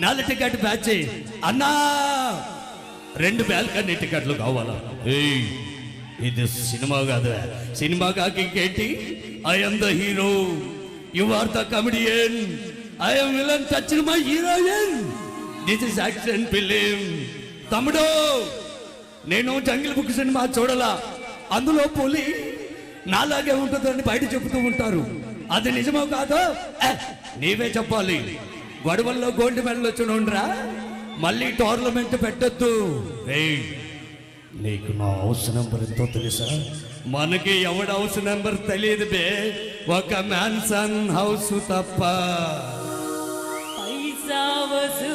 4 ticket batch అన్నా 2 balcony టికెట్లు కావాలా? ఏయ్ ఇది సినిమా కాదు, సినిమా కాకి ఇంకేంటి? I'm the hero, you are the comedian, I'm villain, touch my heroine, this is action film. తమ్ముడు నేను జంగిల్ బుక్ సినిమా చూడలా, అందులో పులి నాలాగే ఉంటుందని బయట చెబుతూ ఉంటారు, అది నిజమో కాదో నీవే చెప్పాలి. గొడవల్లో గోల్డ్ మెడల్ వచ్చునుండ్రా, మళ్ళీ టోర్నమెంట్ పెట్టద్దు. నీకు నా హౌస్ నెంబర్ ఎంతో తెలుసా? మనకి ఎవడ హౌస్ నెంబర్ తెలియదు బే, ఒక మ్యాన్సన్ హౌస్ తప్ప. పైసా వసూ